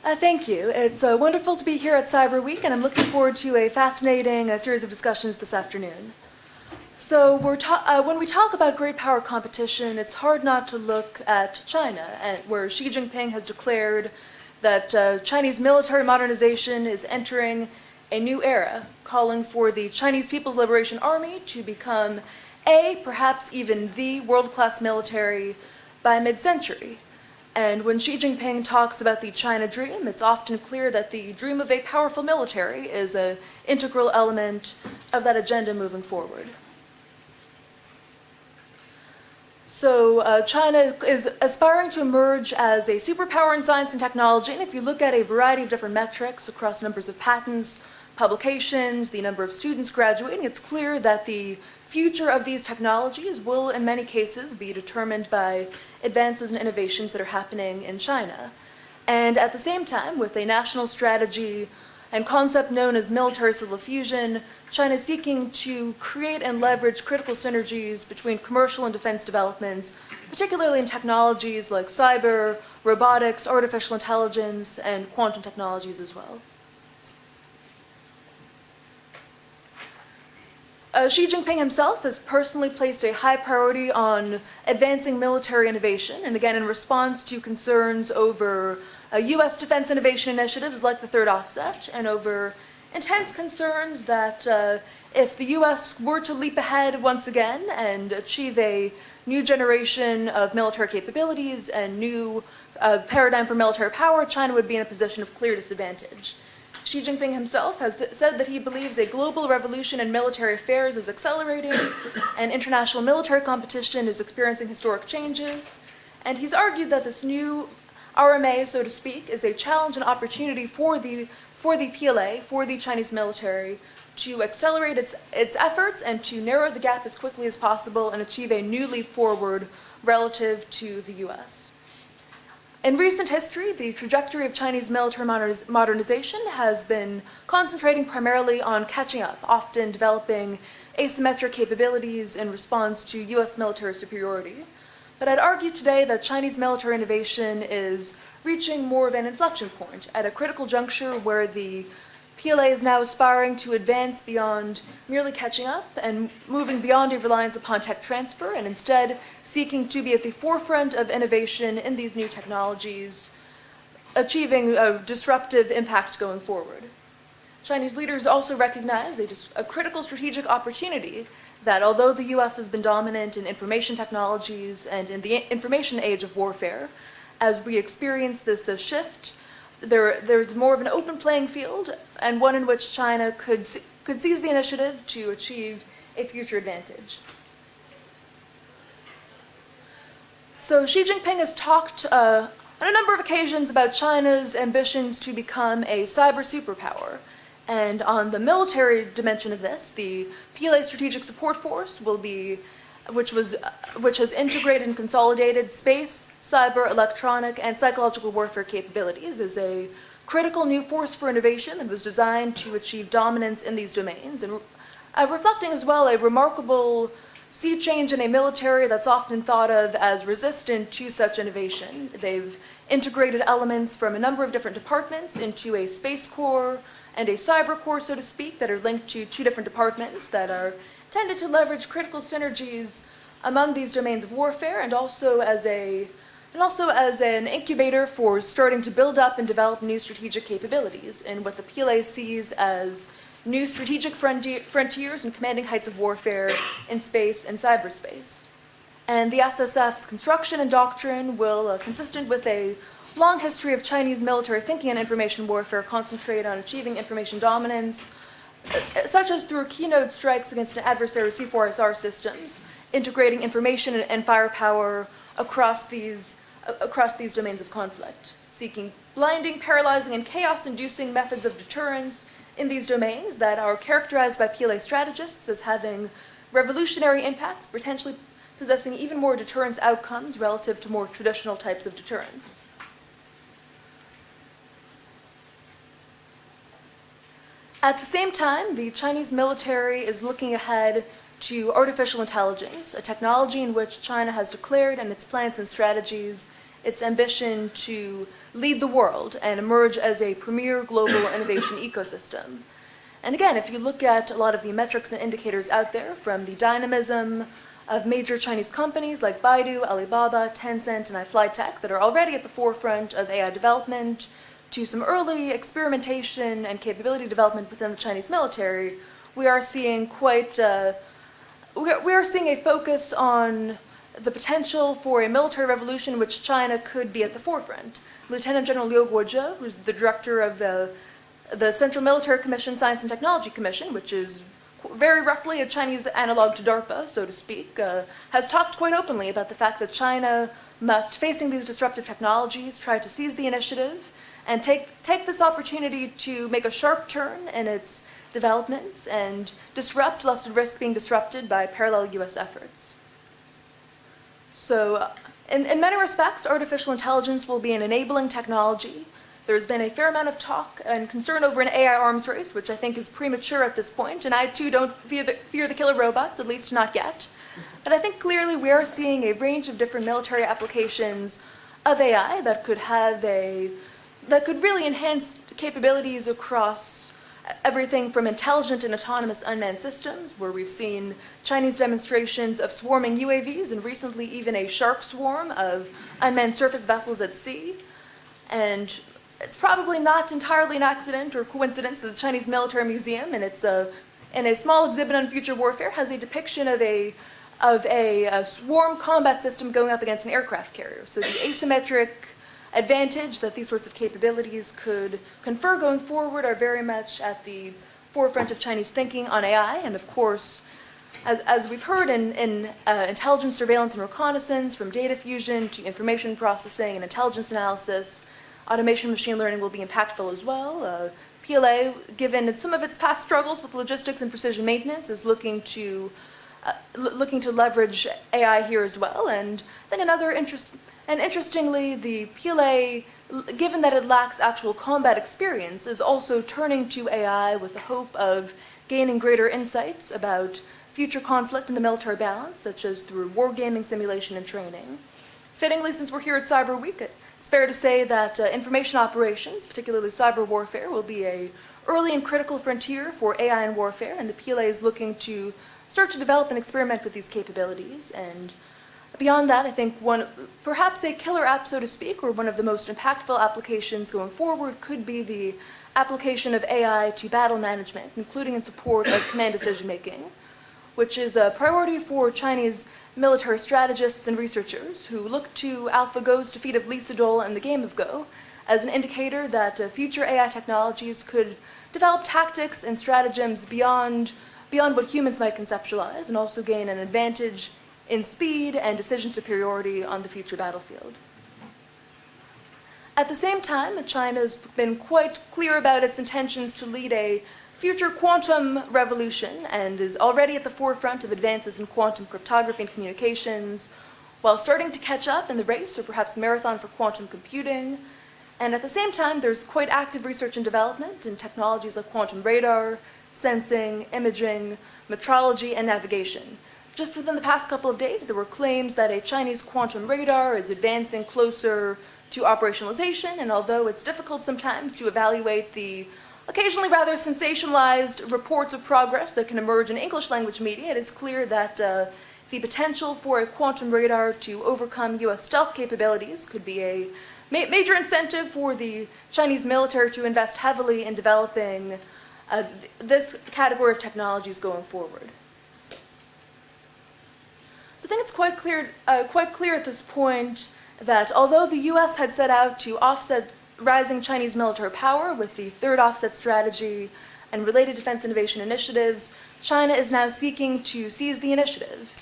Thank you. It's wonderful to be here at CyberWeek, and I'm looking forward to a fascinating series of discussions this afternoon. So when we talk about great power competition, it's hard not to look at China, where Xi Jinping has declared that Chinese military modernization is entering a new era, calling for the Chinese People's Liberation Army to become perhaps even the world-class military by mid-century. And when Xi Jinping talks about the China dream, it's often clear that the dream of a powerful military is an integral element of that agenda moving forward. So China is aspiring to emerge as a superpower in science and technology, and if you look at a variety of different metrics across numbers of patents, publications, the number of students graduating, it's clear that the future of these technologies will, in many cases, be determined by advances and innovations that are happening in China. And at the same time, with a national strategy and concept known as military civil fusion, China is seeking to create and leverage critical synergies between commercial and defense developments, particularly in technologies like cyber, robotics, artificial intelligence, and quantum technologies as well. Xi Jinping himself has personally placed a high priority on advancing military innovation, and again in response to concerns over U.S. defense innovation initiatives like the Third Offset, and over intense concerns that if the U.S. were to leap ahead once again and achieve a new generation of military capabilities and new paradigm for military power, China would be in a position of clear disadvantage. Xi Jinping himself has said that he believes a global revolution in military affairs is accelerating and international military competition is experiencing historic changes. And he's argued that this new RMA, so to speak, is a challenge and opportunity for the PLA, for the Chinese military, to accelerate its efforts and to narrow the gap as quickly as possible and achieve a new leap forward relative to the US. In recent history, the trajectory of Chinese military modernization has been concentrating primarily on catching up, often developing asymmetric capabilities in response to US military superiority. But I'd argue today that Chinese military innovation is reaching more of an inflection point at a critical juncture where the PLA is now aspiring to advance beyond merely catching up and moving beyond a reliance upon tech transfer, and instead seeking to be at the forefront of innovation in these new technologies, achieving a disruptive impact going forward. Chinese leaders also recognize a critical strategic opportunity that although the US has been dominant in information technologies and in the information age of warfare, as we experience this shift, there's more of an open playing field, and one in which China could seize the initiative to achieve a future advantage. So Xi Jinping has talked on a number of occasions about China's ambitions to become a cyber superpower. And on the military dimension of this, the PLA Strategic Support Force which has integrated and consolidated space, cyber, electronic, and psychological warfare capabilities, is a critical new force for innovation that was designed to achieve dominance in these domains, and reflecting as well a remarkable sea change in a military that's often thought of as resistant to such innovation. They've integrated elements from a number of different departments into a space corps and a cyber corps, so to speak, that are linked to two different departments that are tended to leverage critical synergies among these domains of warfare, and also as an incubator for starting to build up and develop new strategic capabilities in what the PLA sees as new strategic frontiers and commanding heights of warfare in space and cyberspace. And the SSF's construction and doctrine will, consistent with a long history of Chinese military thinking and information warfare, concentrate on achieving information dominance, such as through keynote strikes against an adversary's C4ISR systems, integrating information and firepower across these domains of conflict, seeking blinding, paralyzing, and chaos-inducing methods of deterrence in these domains that are characterized by PLA strategists as having revolutionary impacts, potentially possessing even more deterrence outcomes relative to more traditional types of deterrence. At the same time, the Chinese military is looking ahead to artificial intelligence, a technology in which China has declared in its plans and strategies its ambition to lead the world and emerge as a premier global innovation ecosystem. And again, if you look at a lot of the metrics and indicators out there, from the dynamism of major Chinese companies like Baidu, Alibaba, Tencent, and iFlyTech that are already at the forefront of AI development, to some early experimentation and capability development within the Chinese military, we are seeing we are seeing a focus on the potential for a military revolution in which China could be at the forefront. Lieutenant General Liu Guozhe, who's the director of the Central Military Commission Science and Technology Commission, which is very roughly a Chinese analog to DARPA, so to speak, has talked quite openly about the fact that China must, facing these disruptive technologies, try to seize the initiative and take this opportunity to make a sharp turn in its developments and disrupt, lest it risk being disrupted by parallel U.S. efforts. So, in many respects, artificial intelligence will be an enabling technology. There's been a fair amount of talk and concern over an AI arms race, which I think is premature at this point, and I too don't fear the killer robots, at least not yet. But I think clearly we are seeing a range of different military applications of AI that could really enhance capabilities across everything from intelligent and autonomous unmanned systems, where we've seen Chinese demonstrations of swarming UAVs and recently even a shark swarm of unmanned surface vessels at sea. And it's probably not entirely an accident or coincidence that the Chinese Military Museum, in a small exhibit on future warfare, has a depiction of a swarm combat system going up against an aircraft carrier. So the asymmetric advantage that these sorts of capabilities could confer going forward are very much at the forefront of Chinese thinking on AI. And of course, as we've heard in intelligence, surveillance, and reconnaissance, from data fusion to information processing and intelligence analysis, automation machine learning will be impactful as well. PLA, given some of its past struggles with logistics and precision maintenance, is looking to leverage AI here as well. And I think interestingly, the PLA, given that it lacks actual combat experience, is also turning to AI with the hope of gaining greater insights about future conflict in the military balance, such as through wargaming simulation and training. Fittingly, since we're here at CYBERWEEK, it's fair to say that information operations, particularly cyber warfare, will be an early and critical frontier for AI in warfare, and the PLA is looking to start to develop and experiment with these capabilities. And beyond that, I think perhaps a killer app, so to speak, or one of the most impactful applications going forward could be the application of AI to battle management, including in support of command decision-making, which is a priority for Chinese military strategists and researchers who look to AlphaGo's defeat of Lee Sedol in the game of Go as an indicator that future AI technologies could develop tactics and stratagems beyond what humans might conceptualize, and also gain an advantage in speed and decision superiority on the future battlefield. At the same time, China's been quite clear about its intentions to lead a future quantum revolution and is already at the forefront of advances in quantum cryptography and communications, while starting to catch up in the race, or perhaps marathon, for quantum computing. And at the same time, there's quite active research and development in technologies like quantum radar, sensing, imaging, metrology, and navigation. Just within the past couple of days, there were claims that a Chinese quantum radar is advancing closer to operationalization, and although it's difficult sometimes to evaluate the occasionally rather sensationalized reports of progress that can emerge in English language media, it is clear that the potential for a quantum radar to overcome U.S. stealth capabilities could be a major incentive for the Chinese military to invest heavily in developing this category of technologies going forward. So I think it's quite clear at this point that although the U.S. had set out to offset rising Chinese military power with the third offset strategy and related defense innovation initiatives, China is now seeking to seize the initiative.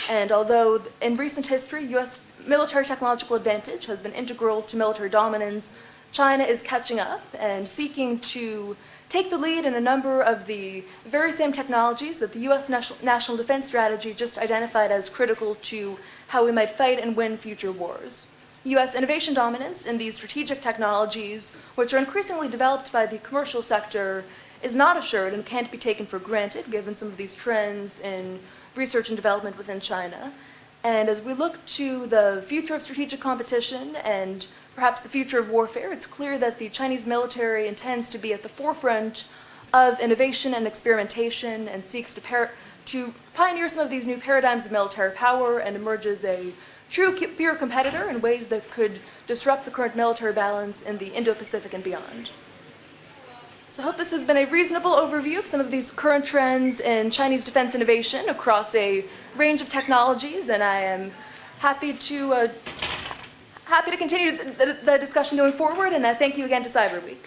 And although in recent history, U.S. military technological advantage has been integral to military dominance, China is catching up and seeking to take the lead in a number of the very same technologies that the U.S. national defense strategy just identified as critical to how we might fight and win future wars. U.S. innovation dominance in these strategic technologies, which are increasingly developed by the commercial sector, is not assured and can't be taken for granted given some of these trends in research and development within China. And as we look to the future of strategic competition and perhaps the future of warfare, it's clear that the Chinese military intends to be at the forefront of innovation and experimentation and seeks to pioneer some of these new paradigms of military power and emerge as a true peer competitor in ways that could disrupt the current military balance in the Indo-Pacific and beyond. So I hope this has been a reasonable overview of some of these current trends in Chinese defense innovation across a range of technologies, and I am happy to continue the discussion going forward, and thank you again to CYBERWEEK.